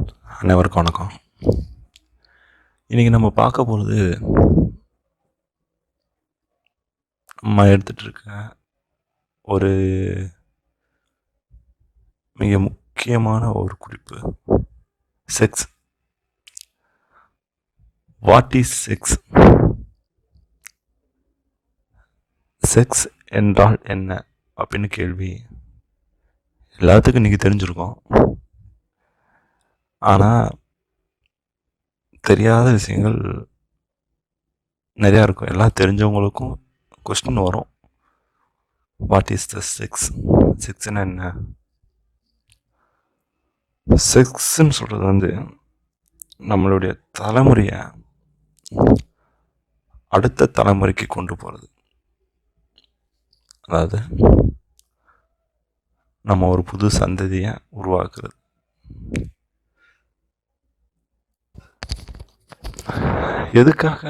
அனைவருக்கும் வணக்கம். இன்றைக்கி நம்ம பார்க்க போகிறது நம்ம எடுத்துகிட்டு இருக்க ஒரு மிக முக்கியமான ஒரு குறிப்பு, sex. What is sex? Sex என்றால் என்ன அப்படின்னு கேள்வி எல்லாத்துக்கும் இன்றைக்கி தெரிஞ்சிருக்கோம். ஆனால் தெரியாத விஷயங்கள் நிறையா இருக்கும். எல்லாம் தெரிஞ்சவங்களுக்கும் கொஸ்டின் வரும், வாட் இஸ் த செக்ஸ்? செக்ஸ்னா என்ன? செக்ஸ்ன்னு சொல்கிறது வந்து நம்மளுடைய தலைமுறையை அடுத்த தலைமுறைக்கு கொண்டு போகிறது. அதாவது நம்ம ஒரு புது சந்ததியை உருவாக்குறது. எதுக்காக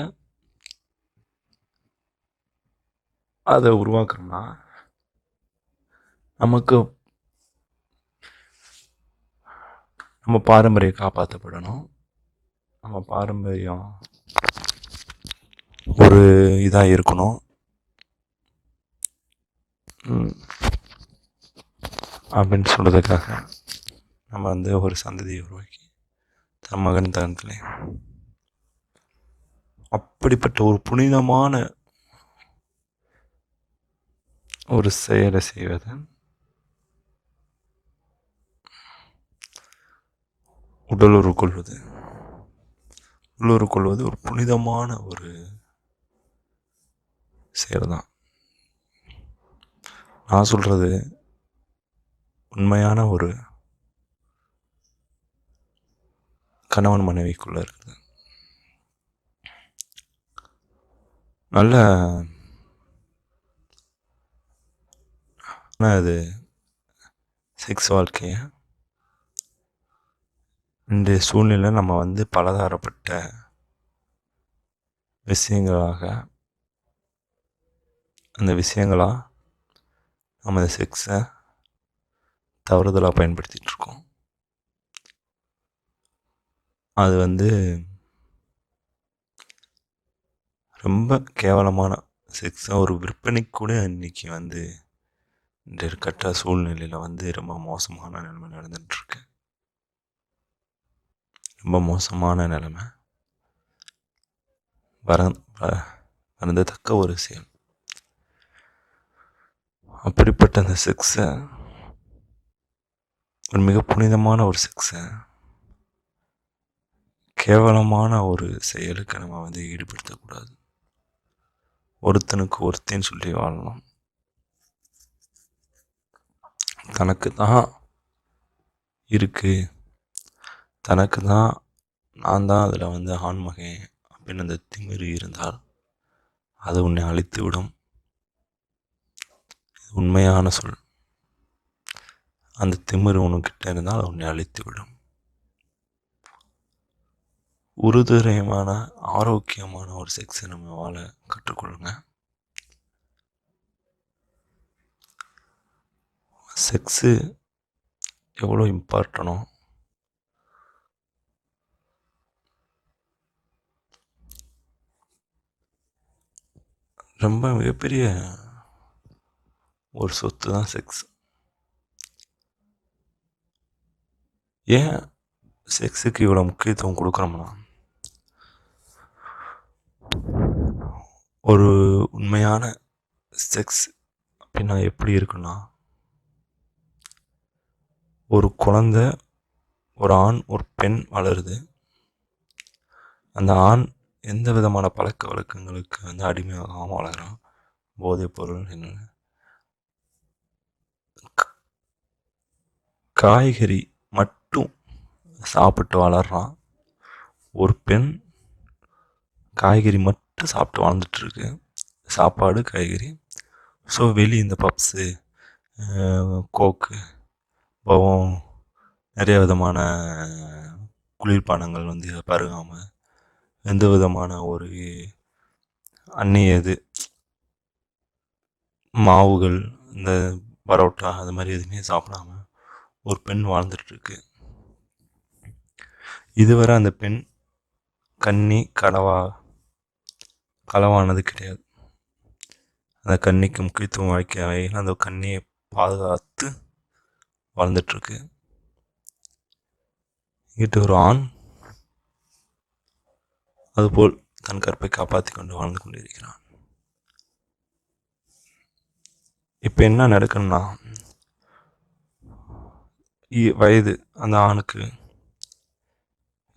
அதை உருவாக்குறோம்னா, நமக்கு நம்ம பாரம்பரியம் காப்பாற்றப்படணும். நம்ம பாரம்பரியம் ஒரு இதாக இருக்கணும் அப்படின்னு சொல்கிறதுக்காக நம்ம வந்து ஒரு சந்ததியை உருவாக்கி தன் மகன் தகன்களை அப்படிப்பட்ட ஒரு புனிதமான ஒரு செயலை செய்வது உடலுறவு கொள்வது. உள்ளுறவு கொள்வது ஒரு புனிதமான ஒரு செயல் தான். நான் சொல்கிறது உண்மையான ஒரு கணவன் மனைவிக்குள்ளே இருக்குது. நல்ல அது செக்ஸ் வாழ்க்கையை இன்றைய சூழ்நிலை நம்ம வந்து பலதரப்பட்ட விஷயங்களாக நம்ம இந்த செக்ஸை தவறுதலாக பயன்படுத்திகிட்ருக்கோம். அது வந்து ரொம்ப கேவலமான செக்ஸை ஒரு விற்பனைக்கு கூட இன்றைக்கி வந்து இந்த கட்ட சூழ்நிலையில் வந்து ரொம்ப மோசமான நிலைமை நடந்துகிட்ருக்கு. ரொம்ப மோசமான நிலைமை, வருந்தத்தக்க ஒரு செயல். அப்படிப்பட்ட அந்த செக்ஸை, ஒரு மிக புனிதமான ஒரு செக்ஸை கேவலமான ஒரு செயலுக்கு நம்ம வந்து ஈடுபடுத்தக்கூடாது. ஒருத்தனுக்கு ஒருத்தன் சொல்லி வாழணும். தனக்கு தான் இருக்கு, தனக்கு தான் நான் தான் அதில் வந்து ஆண்மகன் அப்படின்னு அந்த திமிரு இருந்தால் அது உன்னை அழித்து விடும். உண்மையான சொல். அந்த திமிரு உனக்கிட்ட இருந்தால் அது உன்னை அழித்து விடும். உறுதுணையான ஆரோக்கியமான ஒரு செக்ஸை நம்ம வாழ கற்றுக்கொள்ளுங்க. செக்ஸு எவ்வளோ இம்பார்ட்டனோ ரொம்ப மிகப்பெரிய ஒரு சொத்து தான் செக்ஸ். ஏன் செக்ஸுக்கு இவ்வளோ முக்கியத்துவம் கொடுக்குறோம்னா, ஒரு உண்மையான செக்ஸ் அப்படின்னா எப்படி இருக்குன்னா, ஒரு குழந்தை, ஒரு ஆண் ஒரு பெண் வளருது. அந்த ஆண் எந்த விதமான பழக்க வழக்கங்களுக்கு வந்து அடிமையாகாமல் வளர்கிறான். போதைப் பொருள் என்ன, காய்கறி மட்டும் சாப்பிட்டு வளர்கிறான். ஒரு பெண் காய்கறி மட்டும் சாப்பிட்டு வாழ்ந்துட்டுருக்கு. சாப்பாடு காய்கறி. ஸோ இந்த பப்ஸு, கோக்கு, பவம், நிறைய விதமான குளிர்பானங்கள் வந்து பருகாமல், எந்த விதமான ஒரு அந்நிய மாவுகள், இந்த பரோட்டா அது மாதிரி எதுவுமே சாப்பிடாம ஒரு பெண் வாழ்ந்துட்டுருக்கு. இதுவரை அந்த பெண் கன்னி களவானது கிடையாது. அந்த கன்னிக்கு முக்கியத்துவம் அளிக்க வகையில் அந்த கன்னியை பாதுகாத்து வாழ்ந்துட்டுருக்கு. இங்கிட்டு ஒரு ஆண் அதுபோல் தன் கற்பை காப்பாற்றி கொண்டு வாழ்ந்து கொண்டிருக்கிறான். இப்போ என்ன நடக்கணும்னா, வயது அந்த ஆணுக்கு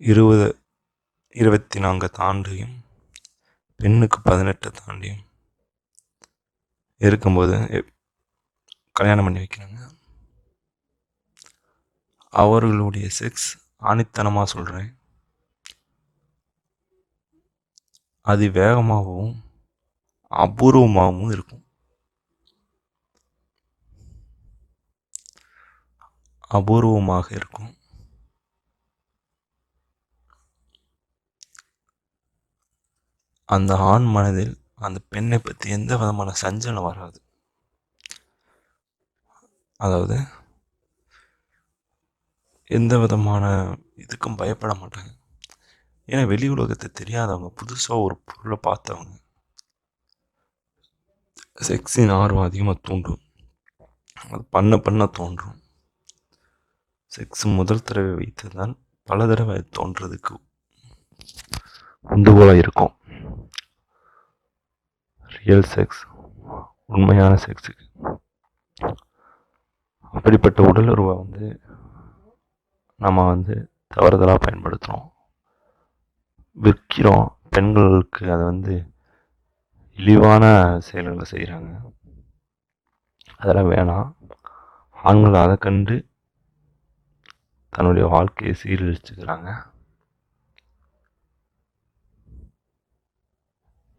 24 தாண்டியும் பெண்ணுக்கு 18 தாண்டியும் இருக்கும்போது கல்யாணம் பண்ணி வைக்கிறாங்க. அவர்களுடைய செக்ஸ் ஆணித்தனமாக சொல்கிறேன், அதிவேகமாகவும் அபூர்வமாகவும் இருக்கும். அபூர்வமாக இருக்கும். அந்த ஆண் மனதில் அந்த பெண்ணை பற்றி எந்த விதமான சஞ்சலம் வராது. அதாவது எந்த விதமான இதுக்கும் பயப்பட மாட்டாங்க. ஏன்னா வெளி உலகத்தை தெரியாதவங்க, புதுசாக ஒரு பொருளை பார்த்தவங்க, செக்ஸின் ஆர்வம் அதிகமாக தூண்டும். அது பண்ண தோன்றும். செக்ஸ் முதல் தடவை வைத்ததால் பல தடவை தோன்றதுக்கு உந்துகோலாக இருக்கும். ரியல் செக்ஸ், உண்மையான செக்ஸுக்கு. அப்படிப்பட்ட உடலுறவை நம்ம தவறுதலாக பயன்படுத்துகிறோம், விற்கிறோம். பெண்களுக்கு அதை இழிவான செயல்களை செய்கிறாங்க. அதெல்லாம் வேணாம். ஆண்கள் அதை கண்டு தன்னுடைய வாழ்க்கையை சீரழிச்சுக்கிறாங்க.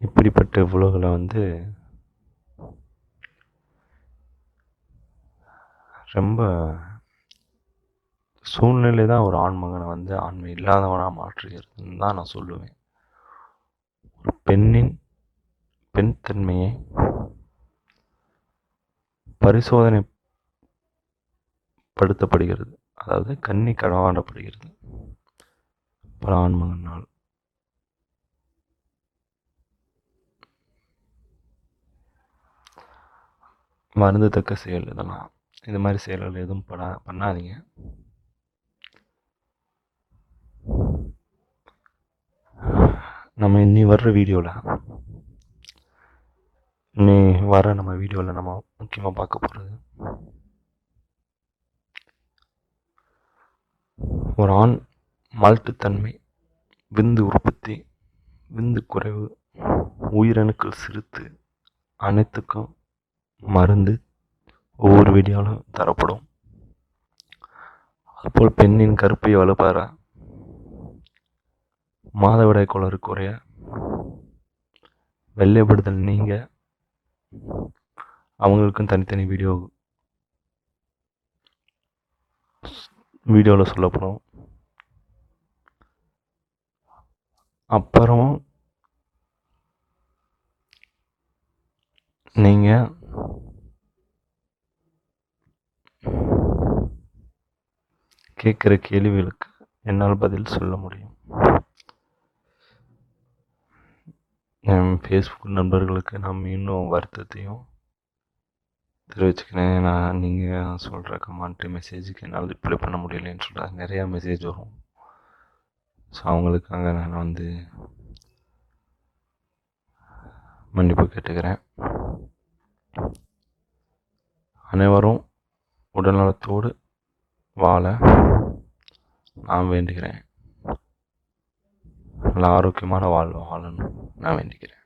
இப்படிப்பட்ட உலகளை ரொம்ப சூழ்நிலை தான் ஒரு ஆண்மகனை ஆண்மை இல்லாதவனாக மாற்றுகிறதுன்னு தான் நான் சொல்லுவேன். ஒரு பெண்ணின் பெண் தன்மையை பரிசோதனை படுத்தப்படுகிறது. அதாவது கன்னி களவாடப்படுகிறது பல ஆண்மகனால். வருந்தத்தக்க செயல் இதெல்லாம். இந்த மாதிரி செயல்கள் எதுவும் பண்ணாதீங்க. நம்ம இன்னி வர்ற வீடியோவில் நம்ம வீடியோவில் நம்ம முக்கியமாக பார்க்க போகிறது, ஒரு ஆண் மால்ட்டுத்தன்மை, விந்து உற்பத்தி, விந்து குறைவு, உயிரணுக்கள் சிறுத்து, அனைத்துக்கும் மருந்து ஒவ்வொரு வீடியோவிலும் தரப்படும். அதுபோல் பெண்ணின் கருப்பை வலுப்பெற, மாதவிடாய் கோளாறு குறைய, வெள்ளைப்படுதல் நீங்க, அவங்களுக்கும் தனித்தனி வீடியோவில் சொல்லப்படும். அப்புறம் நீங்கள் கேட்குற கேள்விகளுக்கு என்னால் பதில் சொல்ல முடியும். என் ஃபேஸ்புக் நண்பர்களுக்கு நான் இன்னும் வருத்தத்தையும் தெரிவிச்சுக்கிறேன். நீங்கள் சொல்கிற கமெண்ட்டு மெசேஜுக்கு என்னால் ரிப்ளை பண்ண முடியலைன்னு சொல்கிறாங்க. நிறையா மெசேஜ் வரும். ஸோ அவங்களுக்காக நான் மன்னிப்பு கேட்டுக்கிறேன். அனைவரும் உடல்நலத்தோடு வாழ நான் வேண்டுகிறேன். நல்ல ஆரோக்கியமான வாழ்வு வாழணும் நான் வேண்டிக்கிறேன்.